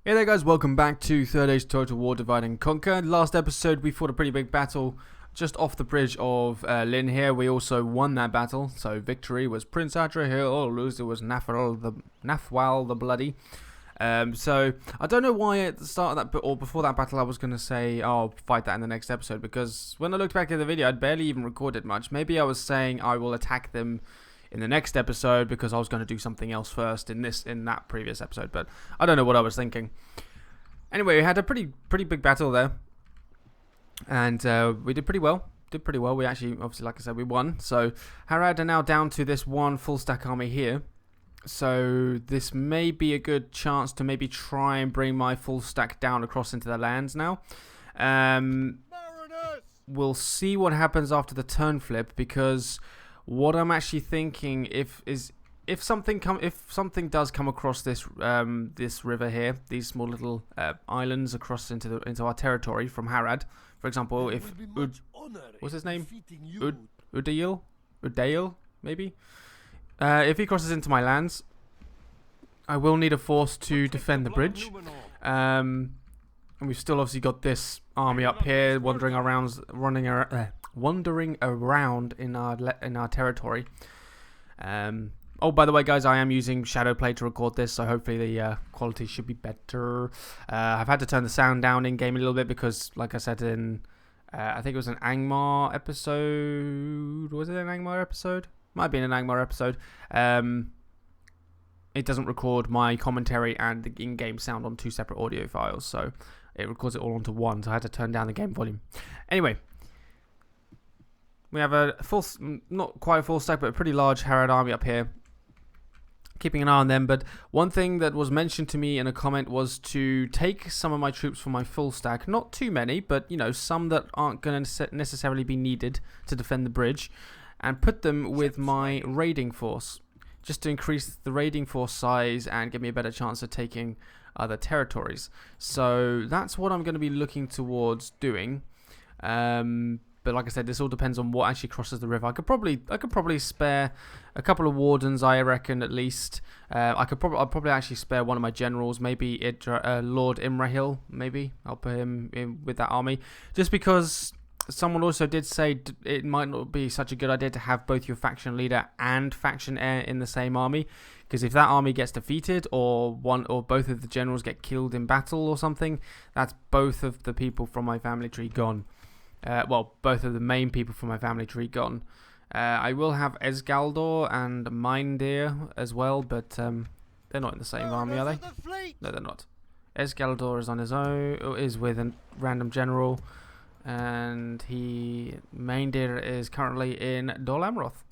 Hey there guys, welcome back to Third Age Total War Divide and Conquer. Last episode we fought a pretty big battle just off the bridge of Lynn here. We also won that battle, so victory was Prince Hill, loser was Nafwal the Bloody. So I don't know why at the start of that, or before that battle I was going to say, I'll fight that in the next episode, because when I looked back at the video I'd barely even recorded much. Maybe I was saying I will attack them in the next episode because I was going to do something else first in that previous episode, but I don't know what I was thinking. Anyway, we had a pretty big battle there, and we did pretty well. We actually, obviously, like I said, we won. So Harad are now down to this one full stack army here. So this may be a good chance to maybe try and bring my full stack down across into the lands now. We'll see what happens after the turn flip, because what I'm actually thinking if something does come across this this river here, these small little islands across into our territory from Harad, for example, if what's his name, Udail maybe, if he crosses into my lands, I will need a force to defend the bridge. And we've still obviously got this army up here wandering around in our territory. Oh, by the way, guys, I am using Shadowplay to record this, so hopefully the quality should be better. I've had to turn the sound down in game a little bit because, like I said in, I think it was an Angmar episode. Was it an Angmar episode? Might have been an Angmar episode. It doesn't record my commentary and the in-game sound on two separate audio files, so it records it all onto one. So I had to turn down the game volume. Anyway. We have a full, not quite a full stack, but a pretty large Harad army up here. Keeping an eye on them, but one thing that was mentioned to me in a comment was to take some of my troops from my full stack, not too many, but you know, some that aren't going to necessarily be needed to defend the bridge, and put them with my raiding force, just to increase the raiding force size and give me a better chance of taking other territories. So that's what I'm going to be looking towards doing. But like I said, this all depends on what actually crosses the river. I could probably spare a couple of wardens, I reckon, at least. I'll probably actually spare one of my generals, maybe Lord Imrahil. Maybe I'll put him in with that army, just because someone also did say it might not be such a good idea to have both your faction leader and faction heir in the same army, because if that army gets defeated, or one or both of the generals get killed in battle or something, that's both of the people from my family tree gone. Well, both of the main people from my family tree gone. I will have Esgaldor and Mindir as well, but they're not in the same army, are they? No, they're not. Esgaldor is on his own, or is with a random general, and Mindir is currently in Dol Amroth.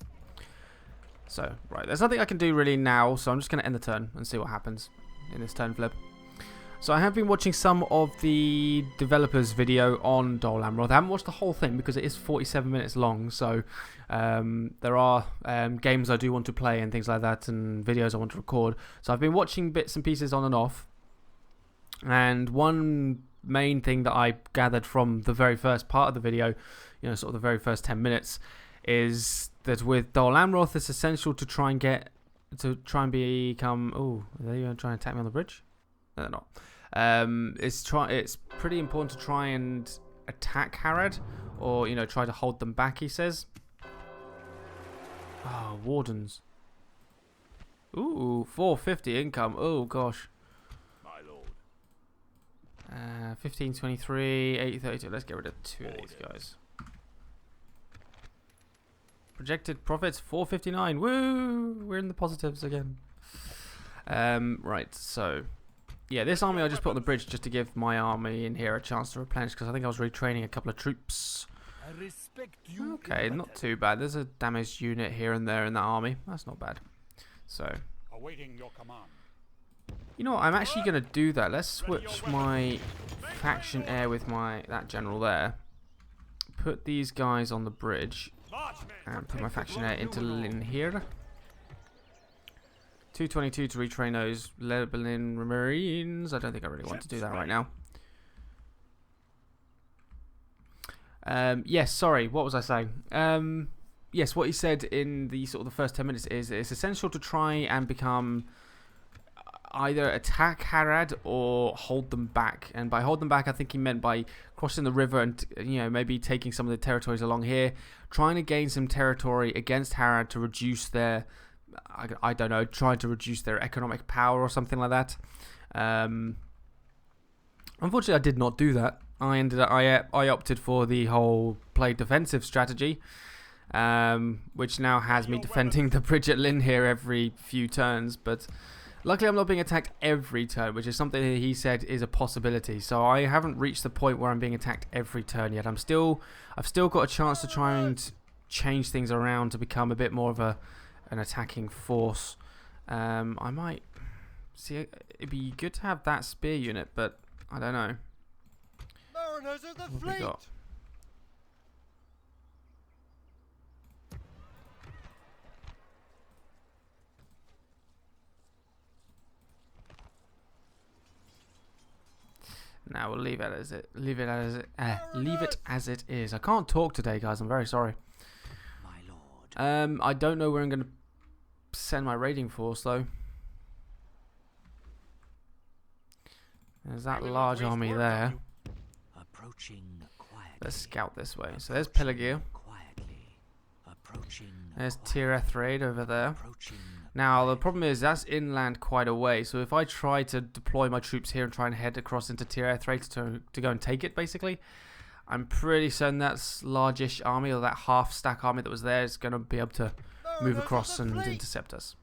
So, right, there's nothing I can do really now, so I'm just going to end the turn and see what happens in this turn flip. So I have been watching some of the developers' video on Dol Amroth. I haven't watched the whole thing because it is 47 minutes long. So there are games I do want to play and things like that, and videos I want to record. So I've been watching bits and pieces on and off. And one main thing that I gathered from the very first part of the video, you know, sort of the very first 10 minutes, is that with Dol Amroth, it's essential to try and become. Oh, are they going to try and attack me on the bridge? No, they're not. It's pretty important to try and attack Harad, or you know, try to hold them back, he says. Oh, wardens. Ooh, 450 income. Oh gosh. My lord. 1523, 832. Let's get rid of two of these guys. Projected profits 459. Woo! We're in the positives again. Right, so yeah, this army I just put on the bridge just to give my army in here a chance to replenish, because I think I was retraining a couple of troops. Okay, not too bad. There's a damaged unit here and there in that army. That's not bad. So, awaiting your command. You know what? I'm actually going to do that. Let's switch my faction heir with that general there. Put these guys on the bridge and put my faction heir into Lynn here. 222 to retrain those Lebanon Marines. I don't think I really want to do that right now. Yes, sorry, what was I saying? Yes, what he said in the sort of the first 10 minutes is it's essential to try and become either attack Harad or hold them back. And by hold them back, I think he meant by crossing the river and, you know, maybe taking some of the territories along here, trying to gain some territory against Harad to reduce their, I don't know, trying to reduce their economic power or something like that. Unfortunately, I did not do that. I opted for the whole play defensive strategy, which now has me defending the bridge at Lynn here every few turns. But luckily, I'm not being attacked every turn, which is something that he said is a possibility. So I haven't reached the point where I'm being attacked every turn yet. I've still got a chance to try and change things around to become a bit more of an attacking force. I might see. It'd be good to have that spear unit, but I don't know. Mariners of the What have fleet. we got? Now we'll leave it as it. Leave it as it is. I can't talk today, guys. I'm very sorry. My lord. I don't know where I'm going to send my raiding force though. There's that large army there. Approaching quietly. Let's scout this way. So there's Pelagear. Quietly. Approaching. There's Tirith raid over there. Approaching. Now the problem is that's inland quite a way. So if I try to deploy my troops here and try and head across into Tirith raid to go and take it, basically, I'm pretty certain that's largish army, or that half stack army that was there, is going to be able to move across and intercept us.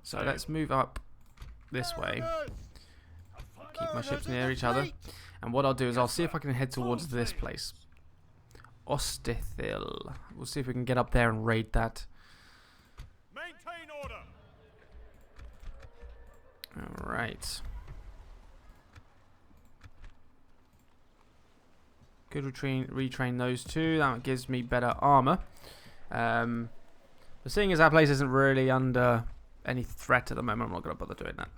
So let's move up this way. Keep my ships near each other. And what I'll do is I'll see if I can head towards this place. Ostithil. We'll see if we can get up there and raid that. Maintain order. Alright. Could retrain those two. That gives me better armor. But seeing as that place isn't really under any threat at the moment, I'm not going to bother doing that.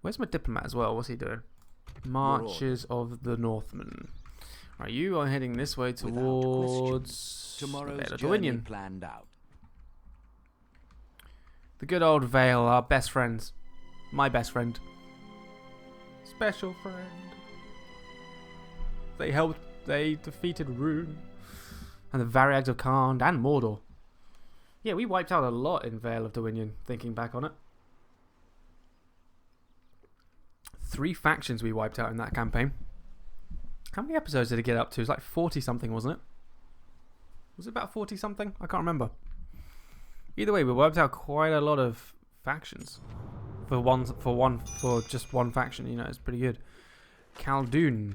Where's my diplomat as well? What's he doing? Marches of the Northmen. Right, you are heading this way towards Tomorrow's Vale journey of planned out. the good old Vale, our best friends. My best friend. Special friend. They defeated Rune. And the Variags of Khand and Mordor. Yeah, we wiped out a lot in Vale of Dominion, thinking back on it. 3 factions we wiped out in that campaign. How many episodes did it get up to? It was like 40 something, wasn't it? Was it about 40 something? I can't remember. Either way, we wiped out quite a lot of factions. For just one faction, you know, it's pretty good. Khaldun.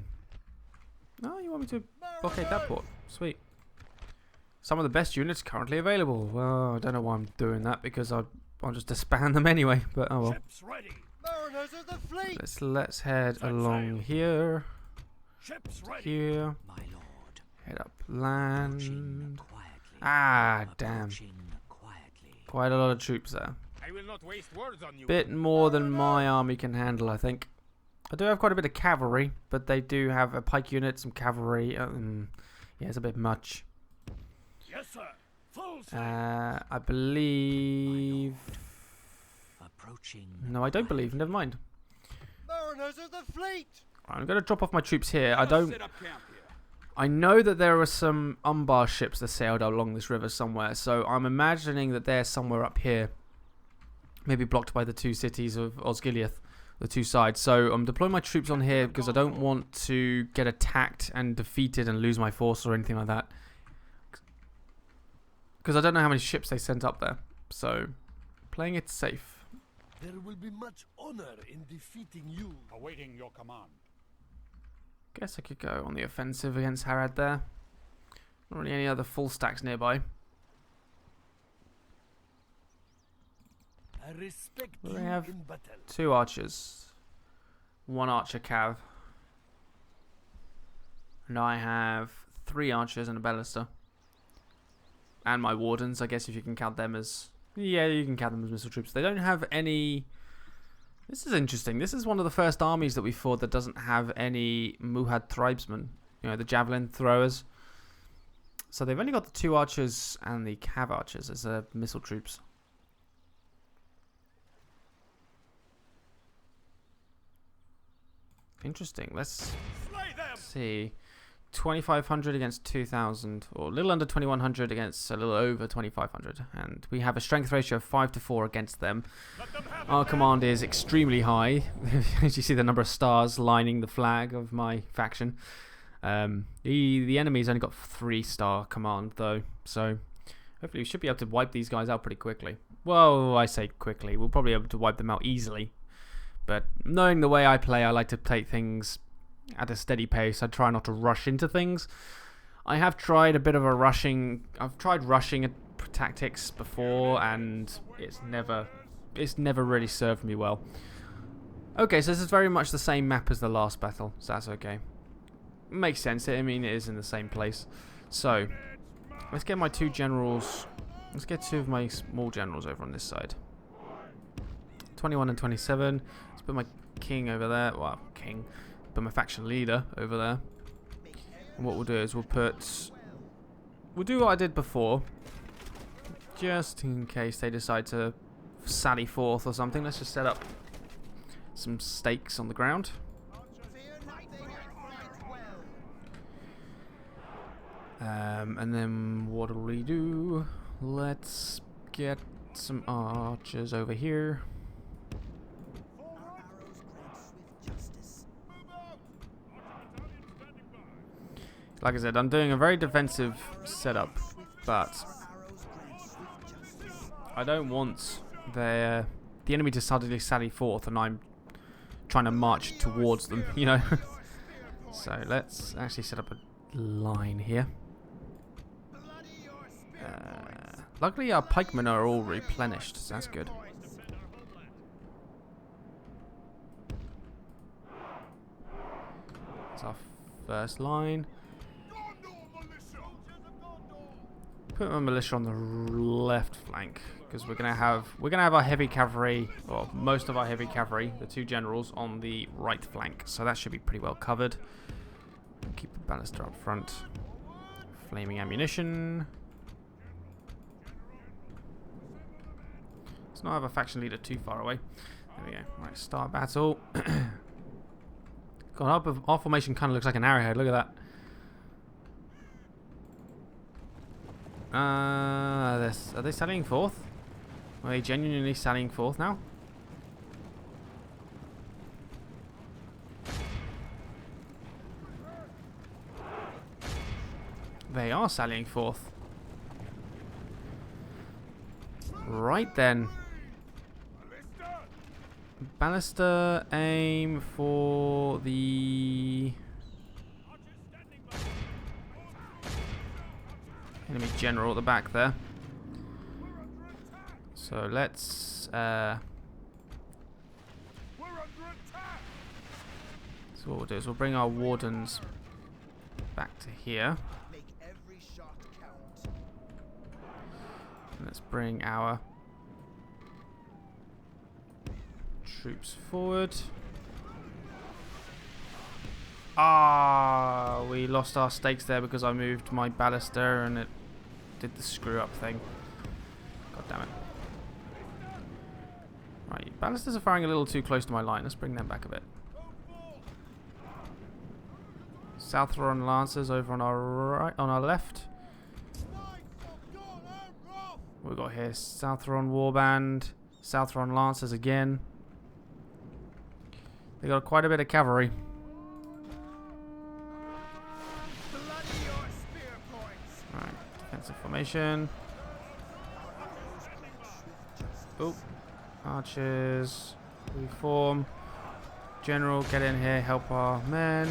Oh, you want me to blockade that port? Sweet. Some of the best units currently available. Well, I don't know why I'm doing that, because I'll just disband them anyway, but oh well. Ships ready. Mariners of the fleet. Let's head along here. Ships ready. Here. My lord. Head up Approaching land. quietly. Ah, damn. Approaching quietly. Quite a lot of troops there. I will not waste words on you. Bit more than my army can handle, I think. I do have quite a bit of cavalry, but they do have a pike unit, some cavalry. Yeah, it's a bit much. Yes, sir. Full sail. I believe... Approaching. No, I don't believe. Never mind. Mariners of the fleet. I'm going to drop off my troops here. Set up camp here. I know that there are some Umbar ships that sailed along this river somewhere, so I'm imagining that they're somewhere up here. Maybe blocked by the 2 cities of Osgiliath, the 2 sides. So I'm deploying my troops on here because I don't want to get attacked and defeated and lose my force or anything like that. Because I don't know how many ships they sent up there. So, playing it safe. There will be much honor in defeating you. Awaiting your command. Guess I could go on the offensive against Harad there. Not really any other full stacks nearby. I respect We you have in battle. 2 archers. 1 archer cav. And I have 3 archers and a ballista. And my wardens, I guess if you can count them as... Yeah, you can count them as missile troops. They don't have any... This is interesting. This is one of the first armies that we fought that doesn't have any Muhad tribesmen. You know, the javelin throwers. So they've only got the 2 archers and the cav archers as missile troops. Interesting. Let's Slay them! see. 2,500 against 2,000, or a little under 2,100 against a little over 2,500. And we have a strength ratio of 5 to 4 against them. Let them have Our it. command is extremely high. As you see the number of stars lining the flag of my faction. The enemy's only got 3-star command though, so hopefully we should be able to wipe these guys out pretty quickly. Well, I say quickly, we'll probably be able to wipe them out easily. But knowing the way I play, I like to take things at a steady pace. I try not to rush into things. I have tried a bit of a rushing. I've tried rushing tactics before, and it's never really served me well. Okay, so this is very much the same map as the last battle, so that's okay. Makes sense. I mean, it is in the same place. So let's get my 2 generals. Let's get 2 of my small generals over on this side. 21 and 27. Let's put my king over there. Well, king. Put my faction leader over there. And what we'll do is we'll do what I did before, just in case they decide to sally forth or something. Let's just set up some stakes on the ground. And then what do we do? Let's get some archers over here. Like I said, I'm doing a very defensive setup, but I don't want the enemy to suddenly sally forth and I'm trying to march towards them, you know. So let's actually set up a line here. Luckily our pikemen are all replenished, so that's good. That's our first line. Put my militia on the left flank because we're gonna have our heavy cavalry, or most of our heavy cavalry, the 2 generals, on the right flank, so that should be pretty well covered. Keep the banister up front. Flaming ammunition. Let's not have a faction leader too far away. There we go. Right, start battle. God, our formation kind of looks like an arrowhead. Look at that. Are they sallying forth? Are they genuinely sallying forth now? They are sallying forth. Right then. Ballista, aim for the enemy general at the back there. So let's so what we'll do is we'll bring our wardens back to here. And let's bring our troops forward. Ah, we lost our stakes there because I moved my ballista and it did the screw up thing. God damn it. Right, ballistas are firing a little too close to my line. Let's bring them back a bit. Southron Lancers over on our right, on our left. We've got here Southron Warband, Southron Lancers again. They got quite a bit of cavalry. Alright, defensive formation. Oh, archers, reform. General, get in here, help our men.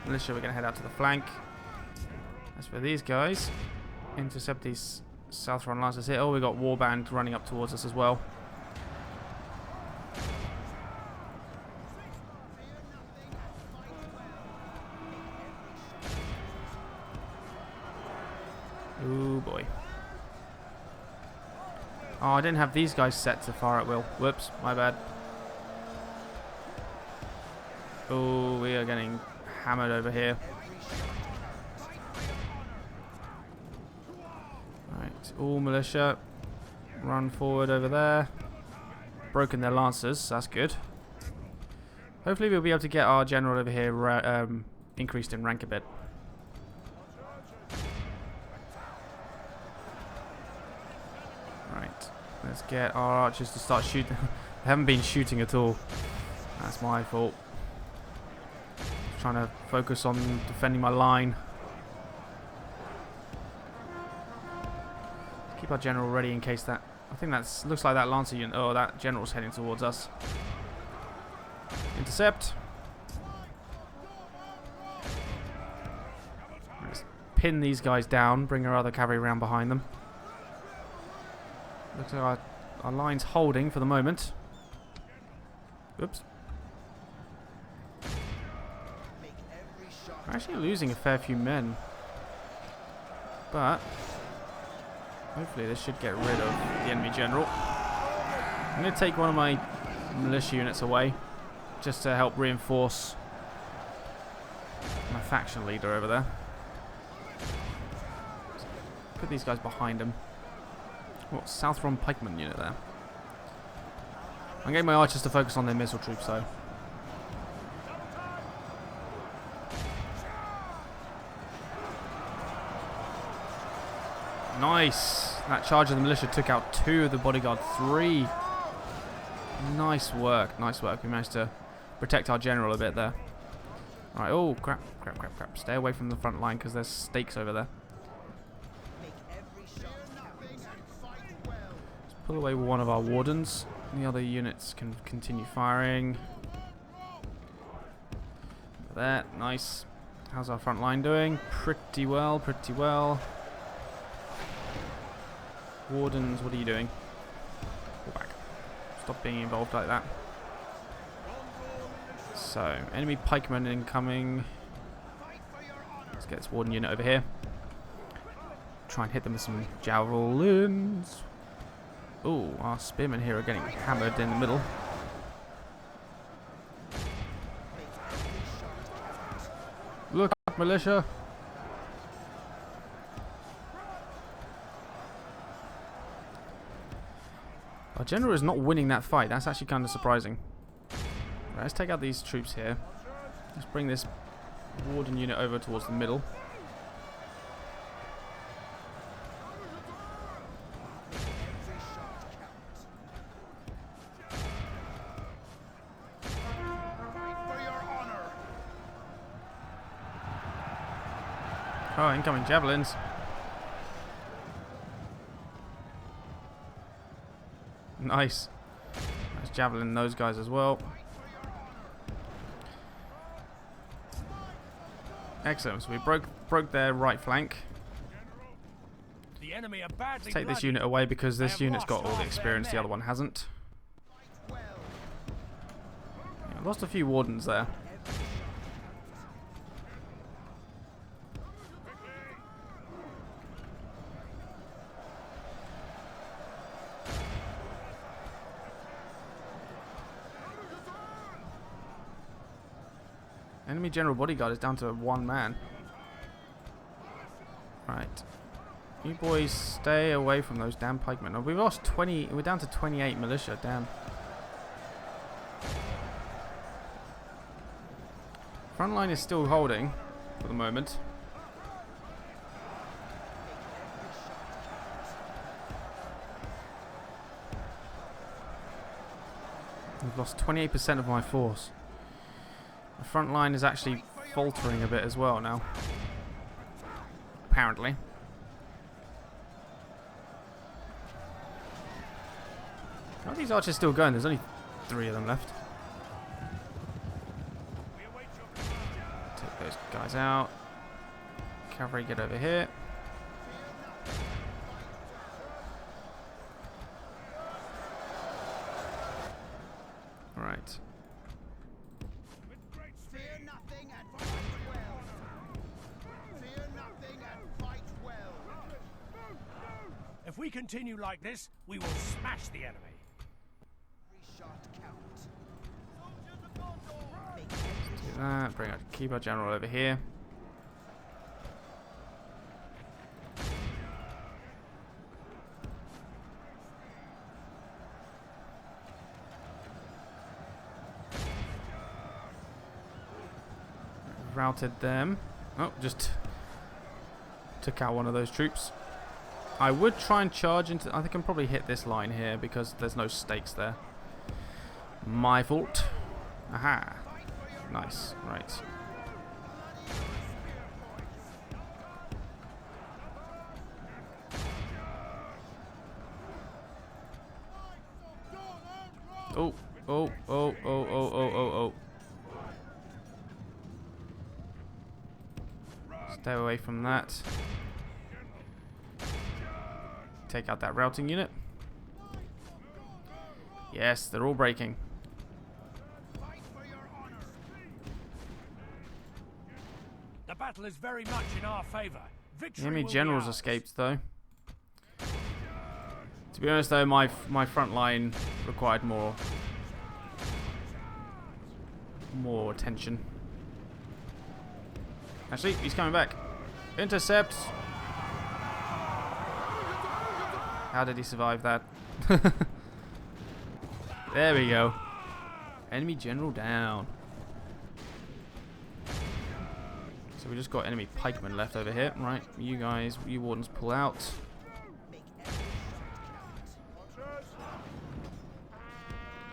Militia, we're going to head out to the flank. As for these guys, intercept these Southron Lancers here. Oh, we got Warband running up towards us as well. Oh boy. Oh, I didn't have these guys set to fire at will. Whoops, my bad. Oh, we are getting hammered over here. Right, all militia, run forward over there. Broken their lancers, so that's good. Hopefully we'll be able to get our general over here increased in rank a bit. Right, let's get our archers to start shooting. They haven't been shooting at all. That's my fault. Trying to focus on defending my line. Keep our general ready in case that... I think that looks like that lancer unit... Oh, that general's heading towards us. Intercept. Let's pin these guys down. Bring our other cavalry around behind them. Looks like our line's holding for the moment. Oops. We're actually losing a fair few men. But hopefully this should get rid of the enemy general. I'm going to take one of my militia units away, just to help reinforce my faction leader over there. Put these guys behind him. What, Southron pikeman unit there? I'm getting my archers to focus on their missile troops though. Nice! That charge of the militia took out 2 of the bodyguard, 3. Nice work, nice work. We managed to protect our general a bit there. Alright, oh crap, crap, crap, crap. Stay away from the front line because there's stakes over there. Let's pull away one of our wardens. The other units can continue firing. There, nice. How's our front line doing? Pretty well, pretty well. Wardens, what are you doing? Pull back. Stop being involved like that. So, enemy pikemen incoming. Let's get this warden unit over here. Try and hit them with some javelins. Oh, our spearmen here are getting hammered in the middle. Look up, militia! Our general is not winning that fight. That's actually kind of surprising. Right, let's take out these troops here. Let's bring this warden unit over towards the middle. Oh, incoming javelins. Nice. Nice javelin those guys as well. Excellent. So we broke their right flank. The enemy are badly Let's take this unit away because this unit's got all the experience, the other one hasn't. Yeah, lost a few wardens there. Enemy general bodyguard is down to 1 man. Right. You boys stay away from those damn pikemen. Oh, we've lost 20. We're down to 28 militia. Damn. Front line is still holding for the moment. We've lost 28% of my force. The front line is actually faltering a bit as well now. Apparently. How are these archers still going? There's only 3 of them left. Take those guys out. Cavalry, get over here. Right. If we continue like this, we will smash the enemy. Do that. Bring out, keep our general over here. routed them. Oh, just took out one of those troops. I would try and charge into... I think I can probably hit this line here because there's no stakes there. My fault. Aha. Nice. Right. Oh, oh, oh, oh, oh, oh, oh, oh. Stay away from that. Take out that routing unit. Yes, they're all breaking. The battle is very much in our favor. Victory The enemy will be generals ours. escaped though. To be honest though, my front line required more attention. Actually, he's coming back. Intercept. How did he survive that? There we go. Enemy general down. So we just got enemy pikemen left over here. Right, you guys, you wardens pull out.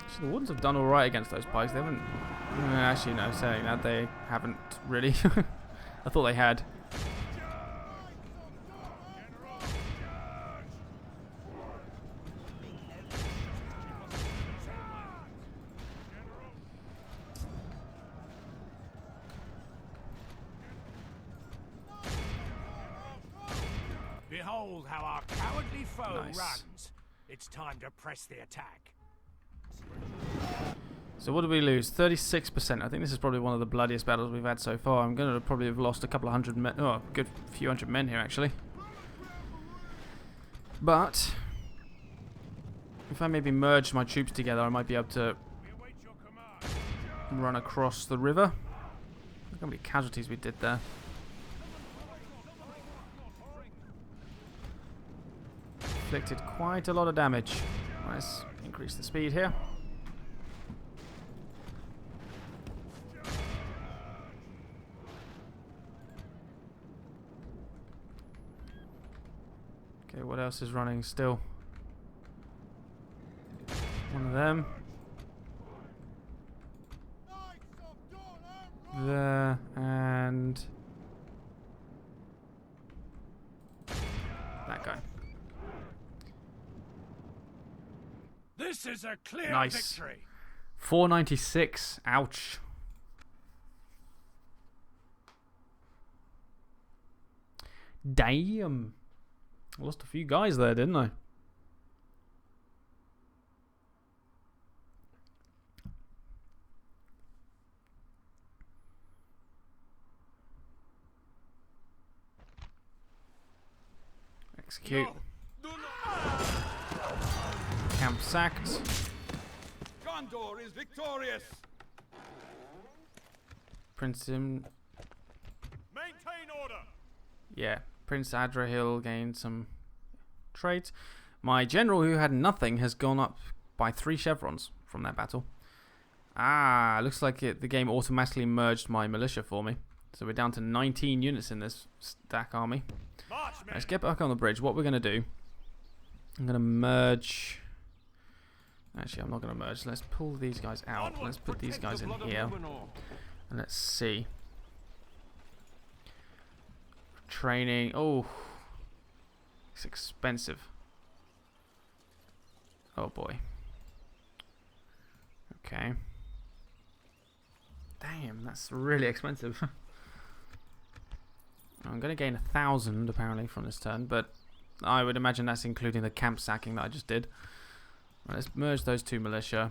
Actually, the wardens have done alright against those pikes. They haven't... Actually, no, saying that, they haven't really. I thought they had. Behold how our cowardly foe Nice. runs. It's time to press the attack. So what did we lose? 36%. I think this is probably one of the bloodiest battles we've had so far. I'm going to probably have lost a couple of hundred men. Oh, a good few hundred men here, actually. But if I maybe merge my troops together, I might be able to run across the river. Look how many casualties we did there. Inflicted quite a lot of damage. Let's increase the speed here. Okay, what else is running still? One of them. There, and that guy. This is a clear Nice. victory. 496. Ouch. Damn. I lost a few guys there, didn't I? Execute. No, do not. Camp sacked. Gondor is victorious. Maintain order. Yeah, Prince Adrahil gained some traits. My general, who had nothing, has gone up by 3 chevrons from that battle. Ah, looks like the game automatically merged my militia for me. So we're down to 19 units in this stack army. March, men. Let's get back on the bridge. What we're going to do, I'm going to merge... Actually, I'm not going to merge. Let's pull these guys out. Onward, Let's put these protect guys the in blood of here. Numenor. And let's see. Training. Oh, it's expensive. Oh boy. Okay. Damn, that's really expensive. I'm going to gain 1,000 apparently from this turn, but I would imagine that's including the camp sacking that I just did. Right, let's merge those 2 militia.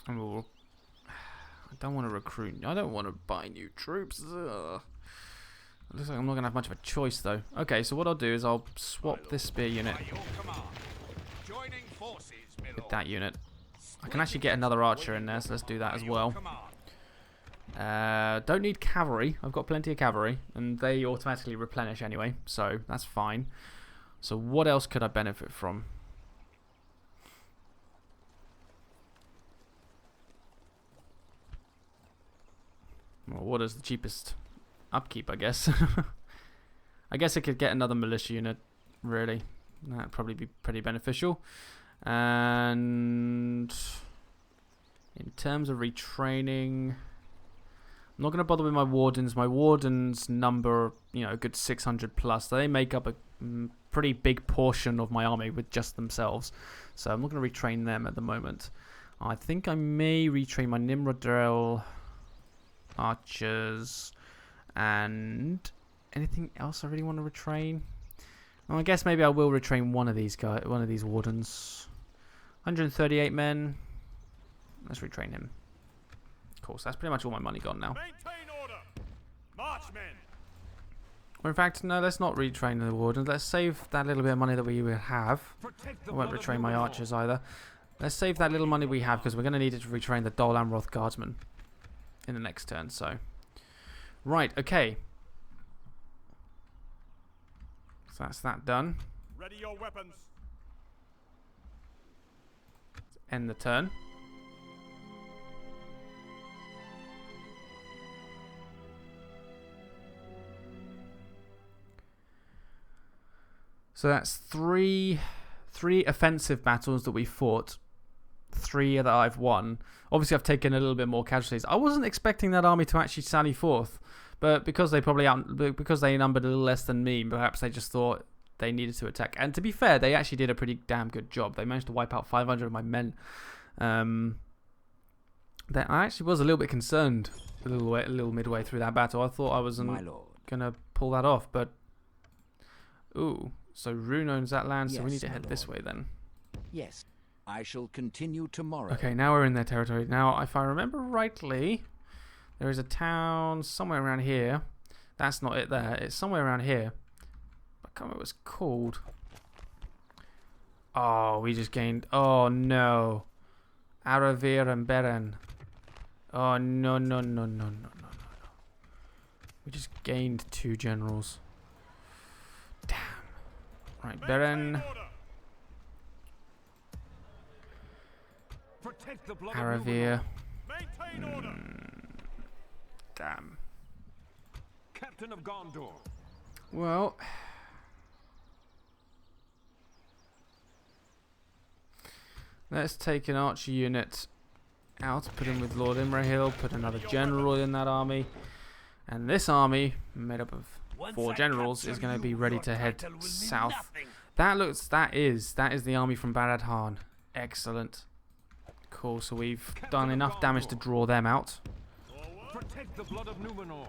And we'll... I don't want to recruit. I don't want to buy new troops. Ugh. It looks like I'm not going to have much of a choice though. Okay, so what I'll do is I'll swap this spear unit By your command. Joining forces, my with lord. that unit. I can actually get another archer in there, so let's do that By as your well. command. Don't need cavalry. I've got plenty of cavalry, and they automatically replenish anyway, so that's fine. So what else could I benefit from? Well, what is the cheapest upkeep, I guess. I guess I could get another militia unit, really. That'd probably be pretty beneficial. And in terms of retraining, I'm not going to bother with my wardens. My wardens number, a good 600 plus. They make up a pretty big portion of my army with just themselves. So I'm not going to retrain them at the moment. I think I may retrain my Nimrodel archers and anything else I really want to retrain. Well, I guess maybe I will retrain one of these guys, one of these wardens. 138 men. Let's retrain him. Of course, that's pretty much all my money gone now. Maintain order. March, men. Or in fact, no, let's not retrain the wardens. Let's save that little bit of money that we will have. I won't retrain my archers either. Let's save that little money we have because we're going to need it to retrain the Dol Amroth guardsmen in the next turn. So, right, okay. So that's that done. Ready your weapons. Let's end the turn. So that's three offensive battles that we fought. 3 that I've won. Obviously, I've taken a little bit more casualties. I wasn't expecting that army to actually sally forth, but because they numbered a little less than me, perhaps they just thought they needed to attack. And to be fair, they actually did a pretty damn good job. They managed to wipe out 500 of my men. That I actually was a little bit concerned a little midway through that battle. I thought I wasn't gonna pull that off, but ooh. So Rune owns that land, so we need to head this way then. Yes. I shall continue tomorrow. Okay, now we're in their territory. Now, if I remember rightly, there is a town somewhere around here. That's not it there. It's somewhere around here. I can't remember what it's called. Oh, we just gained... Oh, no. Aravir and Beren. Oh, no. We just gained 2 generals. Damn. Right, Beren... Haravir. Damn. Captain of Gondor. Well, let's take an archer unit out, put him with Lord Imrahil, put another general in that army, and this army, made up of 4 generals, is going to be ready to head south. That is the army from Barad Han. Excellent. Cool, so we've done enough damage to draw them out. Protect the blood of Numenor.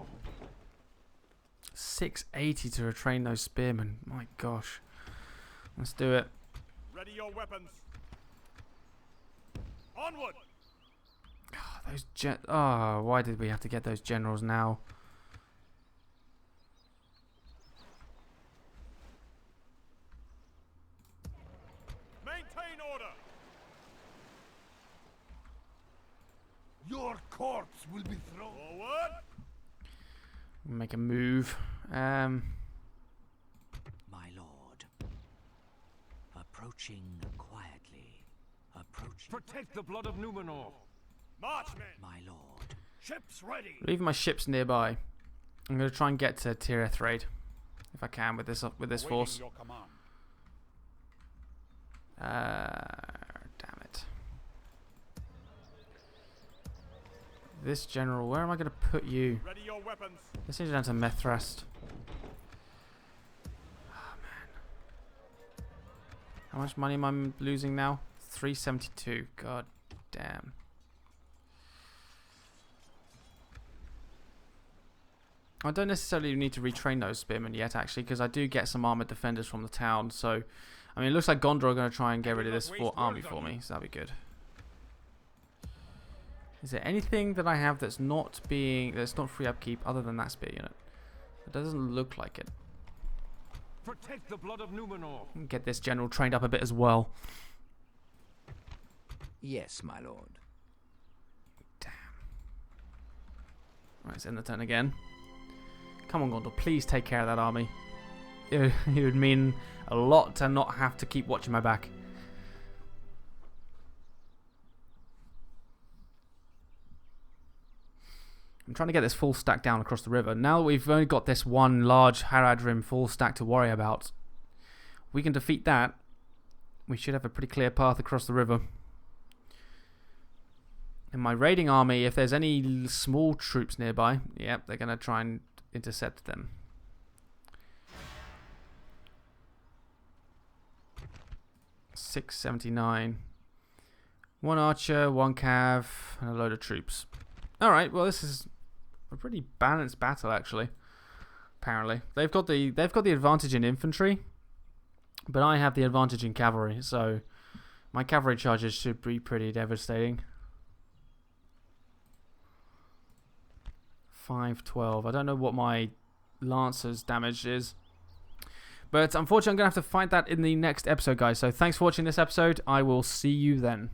680 to retrain those spearmen. My gosh. Let's do it. Ready your weapons. Onward. Oh, why did we have to get those generals now? Maintain order. Your corpse will be thrown. Forward. Make a move. My lord. Approaching quietly. Approaching. Protect the blood of Numenor. March, men. My lord. Ships ready. Leave my ships nearby. I'm going to try and get to Tir Ethraid if I can with this force. Your command. Damn it. This general, where am I going to put you? Ready your weapons. Let's send you down to Methrast. Oh, man. How much money am I losing now? 372. God damn. I don't necessarily need to retrain those spearmen yet, actually, because I do get some armored defenders from the town. So, I mean, it looks like Gondor are going to try and get rid of this army for me, so that'll be good. Is there anything that I have that's not free upkeep other than that spear unit? It doesn't look like it. Protect the blood of Numenor. Get this general trained up a bit as well. Yes, my lord. Damn. Right, let's end the turn again. Come on, Gondor, please take care of that army. It would mean a lot to not have to keep watching my back. I'm trying to get this full stack down across the river. Now that we've only got this one large Haradrim full stack to worry about, we can defeat that. We should have a pretty clear path across the river. In my raiding army, if there's any small troops nearby, yep, they're going to try and intercept them. $679. One archer, one cav, and a load of troops. Alright, well this is a pretty balanced battle actually. Apparently. They've got the advantage in infantry, but I have the advantage in cavalry, so my cavalry charges should be pretty devastating. 512. I don't know what my Lancer's damage is. But unfortunately, I'm going to have to fight that in the next episode, guys. So thanks for watching this episode. I will see you then.